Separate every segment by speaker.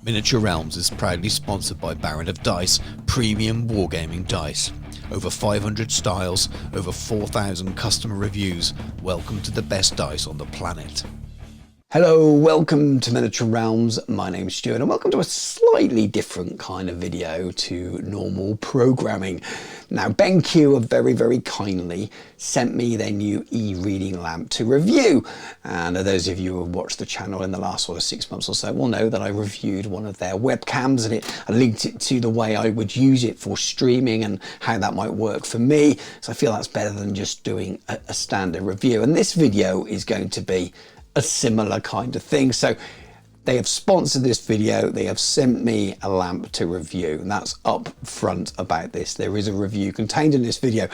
Speaker 1: Miniature Realms is proudly sponsored by Baron of Dice, premium wargaming dice. Over 500 styles, over 4,000 customer reviews. Welcome to the best dice on the planet.
Speaker 2: Hello, welcome to Miniature Realms. My name's Stuart and welcome to a slightly different kind of video to normal programming. Now, BenQ have very kindly sent me their new e-reading lamp to review. And those of you who have watched the channel in the last 6 months or so will know that I reviewed one of their webcams and I linked it to the way I would use it for streaming and how that might work for me. So I feel that's better than just doing a standard review. And this video is going to be a similar kind of thing. So they have sponsored this video, they have sent me a lamp to review, and that's up front about this. There is a review contained in this video,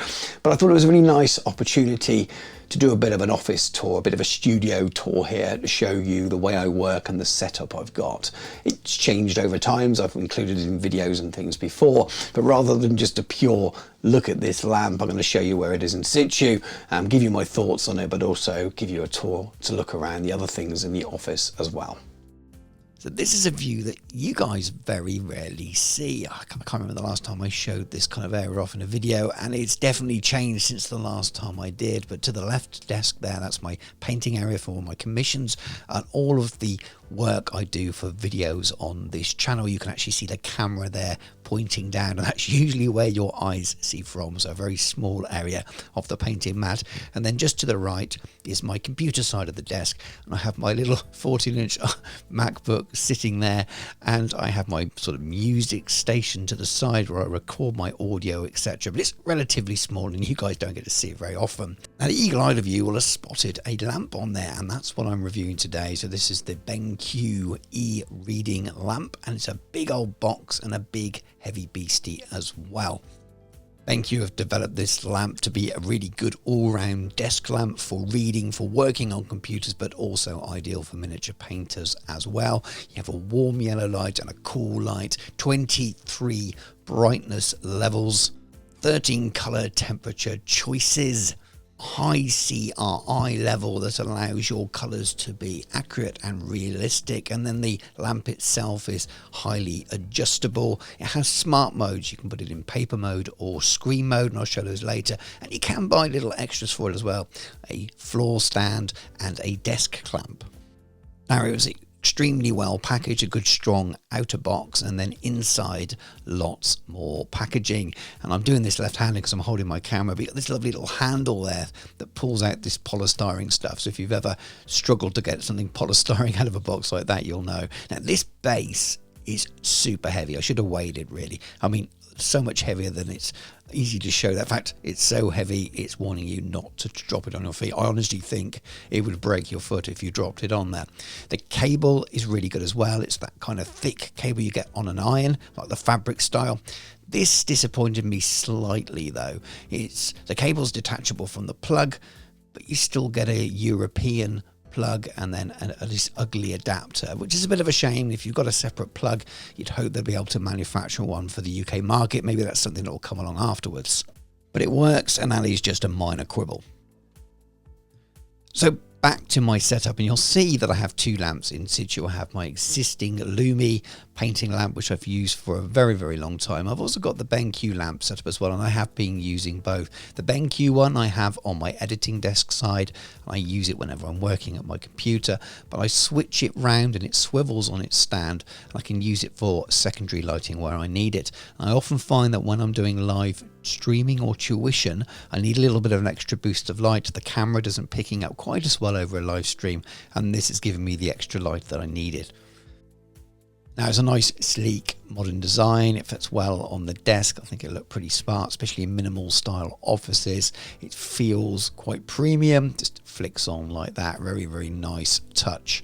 Speaker 2: but I thought it was a really nice opportunity to do a bit of an office tour, a bit of a studio tour here to show you the way I work and the setup I've got. It's changed over time, so I've included it in videos and things before, but rather than just a pure look at this lamp, I'm going to show you where it is in situ, give you my thoughts on it, but also give you a tour to look around the other things in the office as well.
Speaker 1: So this is a view that you guys very rarely see. I can't remember the last time I showed this kind of area off in a video, and it's definitely changed since the last time I did. But to the left desk there, that's my painting area for all my commissions and all of the work I do for videos on this channel. You can actually see the camera there pointing down, and that's usually where your eyes see from, so a very small area of the painting mat. And then just to the right is my computer side of the desk, and I have my little 14-inch MacBook sitting there, and I have my sort of music station to the side where I record my audio, etc. But it's relatively small and you guys don't get to see it very often. Now, the eagle-eyed of you will have spotted a lamp on there, and that's what I'm reviewing today. So this is the BenQ e-reading lamp, and it's a big old box and a big heavy beastie as well. BenQ have developed this lamp to be a really good all-round desk lamp for reading, for working on computers, but also ideal for miniature painters as well. You have a warm yellow light and a cool light, 23 brightness levels, 13 color temperature choices, high CRI level that allows your colors to be accurate and realistic, and then the lamp itself is highly adjustable. It has smart modes. You can put it in paper mode or screen mode, and I'll show those later, and you can buy little extras for it as well, a floor stand and a desk clamp. Now, it was extremely well packaged, a good strong outer box, and then inside lots more packaging. And I'm doing this left-handed because I'm holding my camera, but you've got this lovely little handle there that pulls out this polystyrene stuff. So if you've ever struggled to get something polystyrene out of a box like that, you'll know. Now, this base is super heavy. I should have weighed it really. I mean, so much heavier than it's easy to show. That fact, it's so heavy it's warning you not to drop it on your feet. I honestly think it would break your foot if you dropped it on there. The cable is really good as well. It's that kind of thick cable you get on an iron, like the fabric style. This disappointed me slightly though. The cable's detachable from the plug, but you still get a European plug and then this ugly adapter, which is a bit of a shame. If you've got a separate plug, you'd hope they'll be able to manufacture one for the UK market. Maybe that's something that will come along afterwards, but it works, and that is just a minor quibble. So back to my setup, and you'll see that I have two lamps in situ. I have my existing Lumi painting lamp, which I've used for a very long time. I've also got the BenQ lamp set up as well, and I have been using both. The BenQ one I have on my editing desk side, and I use it whenever I'm working at my computer, but I switch it round and it swivels on its stand, and I can use it for secondary lighting where I need it. I often find that when I'm doing live streaming or tuition, I need a little bit of an extra boost of light. The camera doesn't picking up quite as well over a live stream, and this is giving me the extra light that I needed. Now, it's a nice, sleek, modern design. It fits well on the desk. I think it looked pretty smart, especially in minimal style offices. It feels quite premium, just flicks on like that. Very nice touch.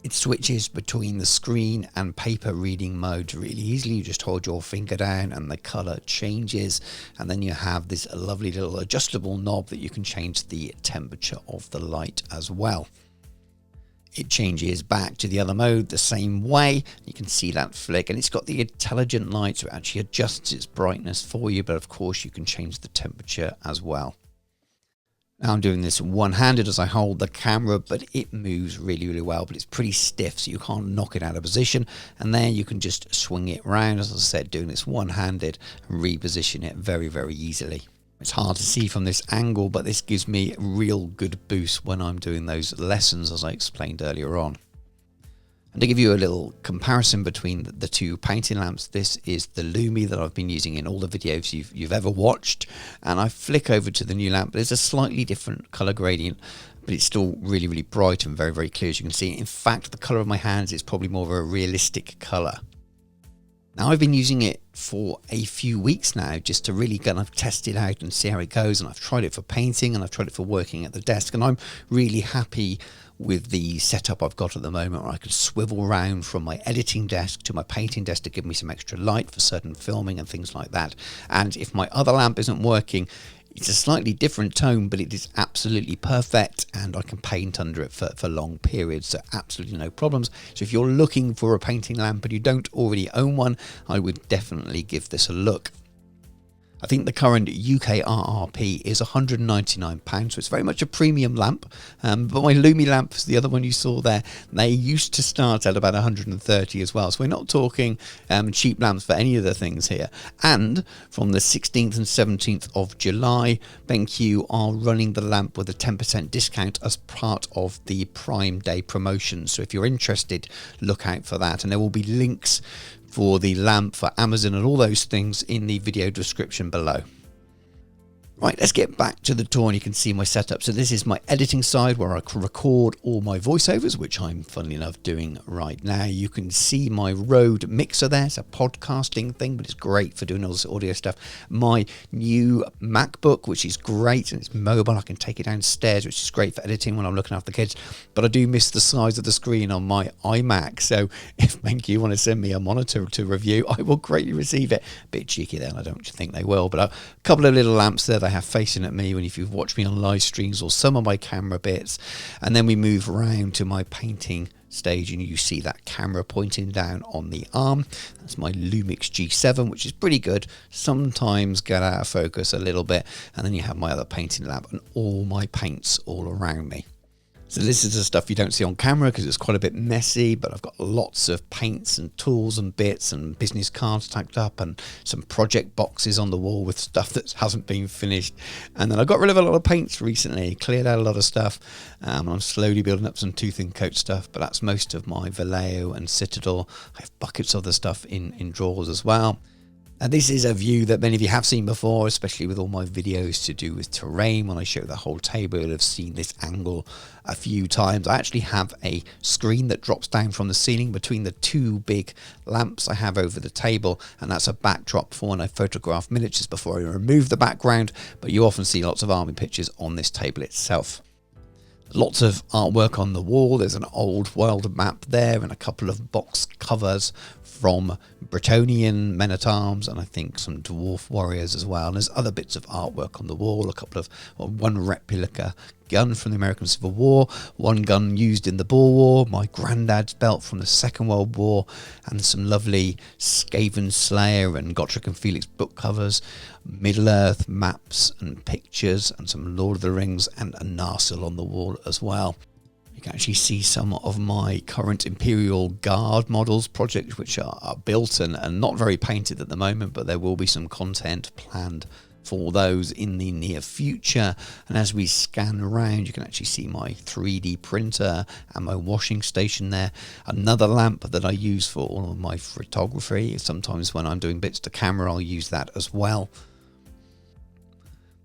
Speaker 1: It switches between the screen and paper reading mode really easily. You just hold your finger down and the color changes, and then you have this lovely little adjustable knob that you can change the temperature of the light as well. It changes back to the other mode the same way. You can see that flick, and it's got the intelligent light, so it actually adjusts its brightness for you, but of course you can change the temperature as well. Now I'm doing this one-handed as I hold the camera, but it moves really, really well, but it's pretty stiff, so you can't knock it out of position. And then you can just swing it around, as I said, doing this one-handed and reposition it very, very easily. It's hard to see from this angle, but this gives me a real good boost when I'm doing those lessons, as I explained earlier on. And to give you a little comparison between the two painting lamps, this is the Lumi that I've been using in all the videos you've ever watched. And I flick over to the new lamp. There's a slightly different color gradient, but it's still really, really bright and very, very clear, as you can see. In fact, the color of my hands is probably more of a realistic color. Now, I've been using it for a few weeks now just to really kind of test it out and see how it goes. And I've tried it for painting and I've tried it for working at the desk. And I'm really happy with the setup I've got at the moment, where I can swivel around from my editing desk to my painting desk to give me some extra light for certain filming and things like that. And if my other lamp isn't working, it's a slightly different tone, but it is absolutely perfect, and I can paint under it for long periods, so absolutely no problems. So if you're looking for a painting lamp and you don't already own one, I would definitely give this a look. I think the current UK RRP is £199, so it's very much a premium lamp. But my Lumi lamps, the other one you saw there, they used to start at about 130 as well. So we're not talking cheap lamps for any of the things here. And from the 16th and 17th of July, BenQ are running the lamp with a 10% discount as part of the Prime Day promotion. So if you're interested, look out for that. And there will be links for the lamp, for Amazon and all those things in the video description below. Right, let's get back to the tour and you can see my setup. So this is my editing side where I can record all my voiceovers, which I'm funnily enough doing right now. You can see my Rode mixer there. It's a podcasting thing, but it's great for doing all this audio stuff. My new MacBook, which is great, and it's mobile. I can take it downstairs, which is great for editing when I'm looking after the kids. But I do miss the size of the screen on my iMac. So if BenQ want to send me a monitor to review, I will greatly receive it. A bit cheeky then, I don't think they will. But a couple of little lamps there they have facing at me when if you've watched me on live streams, or some of my camera bits. And then we move around to my painting stage and you see that camera pointing down on the arm. That's my Lumix G7, which is pretty good. Sometimes get out of focus a little bit. And then you have my other painting lamp and all my paints all around me. So this is the stuff you don't see on camera because it's quite a bit messy, but I've got lots of paints and tools and bits and business cards tacked up and some project boxes on the wall with stuff that hasn't been finished. And then I got rid of a lot of paints recently, cleared out a lot of stuff. I'm slowly building up some tooth and coat stuff, but that's most of my Vallejo and Citadel. I have buckets of the stuff in drawers as well. And this is a view that many of you have seen before, especially with all my videos to do with terrain. When I show the whole table, you'll have seen this angle a few times. I actually have a screen that drops down from the ceiling between the two big lamps I have over the table, and that's a backdrop for when I photograph miniatures before I remove the background, but you often see lots of army pictures on this table itself. Lots of artwork on the wall. There's an old world map there and a couple of box covers from Bretonnian men-at-arms and I think some dwarf warriors as well. And there's other bits of artwork on the wall, a couple of, one replica gun from the American Civil War, one gun used in the Boer War, my granddad's belt from the Second World War, and some lovely Skaven Slayer and Gotrek and Felix book covers, Middle-earth maps and pictures, and some Lord of the Rings and a Narsil on the wall as well. You can actually see some of my current Imperial Guard models project, which are built and not very painted at the moment, but there will be some content planned for those in the near future. And as we scan around, you can actually see my 3D printer and my washing station there. Another lamp that I use for all of my photography. Sometimes when I'm doing bits to camera, I'll use that as well.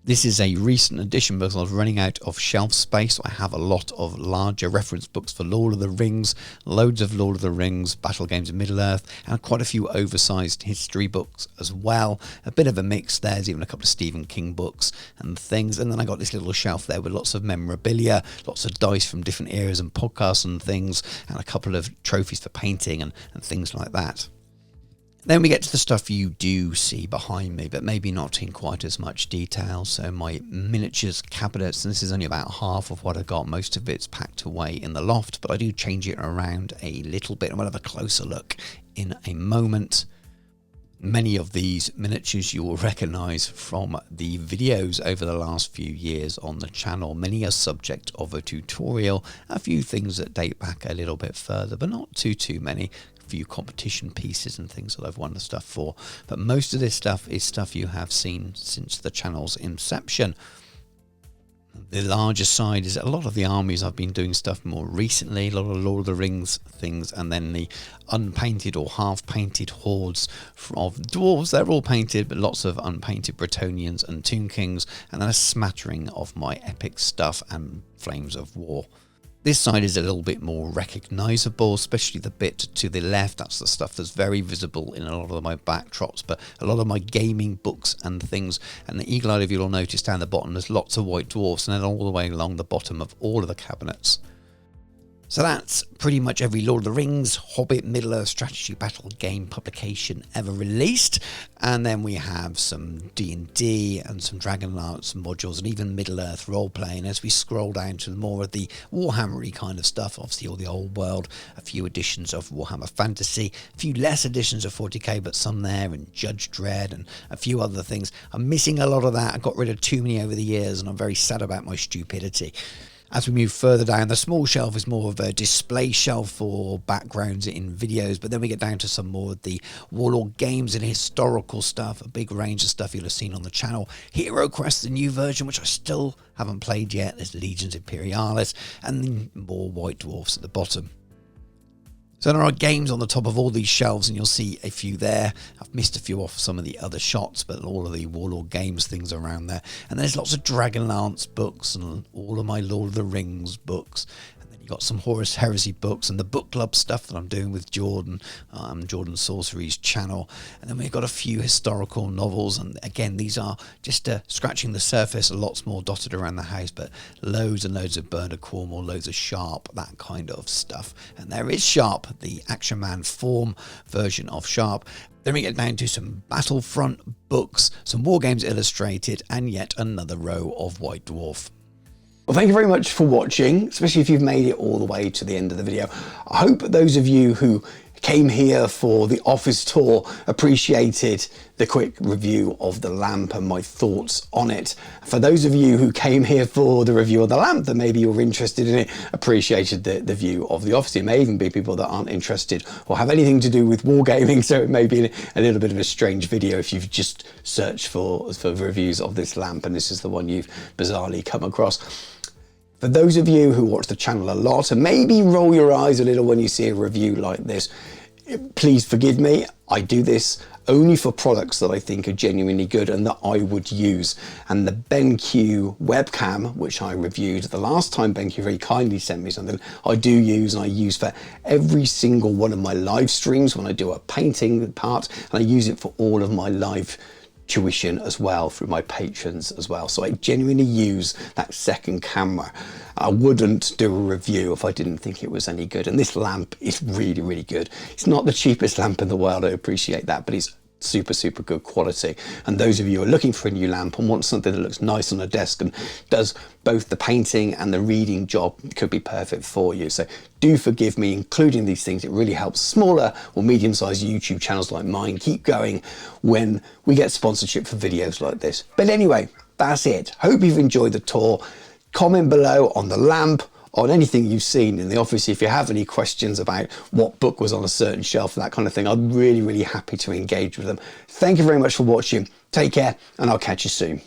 Speaker 1: This is a recent addition because I was running out of shelf space. I have a lot of larger reference books for Lord of the Rings, loads of Lord of the Rings, Battle Games of Middle-earth, and quite a few oversized history books as well. A bit of a mix there. There's even a couple of Stephen King books and things. And then I got this little shelf there with lots of memorabilia, lots of dice from different eras and podcasts and things, and a couple of trophies for painting and things like that. Then we get to the stuff you do see behind me, but maybe not in quite as much detail. So my miniatures cabinets, and this is only about half of what I got. Most of it's packed away in the loft, but I do change it around a little bit, and we'll have a closer look in a moment. Many of these miniatures you will recognise from the videos over the last few years on the channel. Many are subject of a tutorial, a few things that date back a little bit further, but not too many. A few competition pieces and things that I've won the stuff for. But most of this stuff is stuff you have seen since the channel's inception. The larger side is a lot of the armies I've been doing stuff more recently, a lot of Lord of the Rings things, and then the unpainted or half-painted hordes of dwarves. They're all painted, but lots of unpainted Bretonnians and Tomb Kings, and then a smattering of my epic stuff and Flames of War. This side is a little bit more recognisable, especially the bit to the left. That's the stuff that's very visible in a lot of my backdrops, but a lot of my gaming books and things. And the eagle-eyed of you will notice down the bottom there's lots of white dwarfs, and then all the way along the bottom of all of the cabinets. So that's pretty much every Lord of the Rings, Hobbit, Middle-earth strategy battle game publication ever released. And then we have some D&D and some Dragonlance modules and even Middle-earth role-playing. As we scroll down to more of the Warhammer-y kind of stuff, obviously all the old world, a few editions of Warhammer Fantasy, a few less editions of 40k, but some there, and Judge Dredd and a few other things. I'm missing a lot of that. I got rid of too many over the years, and I'm very sad about my stupidity. As we move further down, the small shelf is more of a display shelf for backgrounds in videos, but then we get down to some more of the Warlord games and historical stuff, a big range of stuff you'll have seen on the channel. Hero Quest, the new version, which I still haven't played yet. There's Legions Imperialis, and then more White Dwarfs at the bottom. So there are games on the top of all these shelves, and you'll see a few there. I've missed a few off some of the other shots, but all of the Warlord games things around there. And there's lots of Dragonlance books and all of my Lord of the Rings books. And then you've got some Horus Heresy books and the book club stuff that I'm doing with Jordan, Jordan Sorcery's channel. And then we've got a few historical novels. And again, these are just scratching the surface, lots more dotted around the house, but loads and loads of Bernard Cornwell, loads of Sharp, that kind of stuff. And there is Sharp, the Action Man Form version of Sharp. Then we get down to some Battlefront books, some War Games Illustrated, and yet another row of White Dwarf.
Speaker 2: Well, thank you very much for watching, especially if you've made it all the way to the end of the video. I hope those of you who came here for the office tour appreciated the quick review of the lamp and my thoughts on it. For those of you who came here for the review of the lamp that maybe you're interested in it, appreciated the view of the office. It may even be people that aren't interested or have anything to do with wargaming, so it may be a little bit of a strange video if you've just searched for reviews of this lamp and this is the one you've bizarrely come across. For those of you who watch the channel a lot and maybe roll your eyes a little when you see a review like this, please forgive me. I do this only for products that I think are genuinely good and that I would use. And the BenQ webcam, which I reviewed the last time BenQ very kindly sent me something, I do use, and I use for every single one of my live streams when I do a painting part, and I use it for all of my live tuition as well through my patrons as well. So I genuinely use that second camera. I wouldn't do a review if I didn't think it was any good. And this lamp is really, really good. It's not the cheapest lamp in the world, I appreciate that, but it's super good quality. And those of you who are looking for a new lamp and want something that looks nice on a desk and does both the painting and the reading job, could be perfect for you. So do forgive me including these things. It really helps smaller or medium-sized YouTube channels like mine keep going when we get sponsorship for videos like this. But anyway, that's it. Hope you've enjoyed the tour. Comment below on the lamp, on anything you've seen in the office. If you have any questions about what book was on a certain shelf, that kind of thing, I'm really happy to engage with them. Thank you very much for watching. Take care, and I'll catch you soon.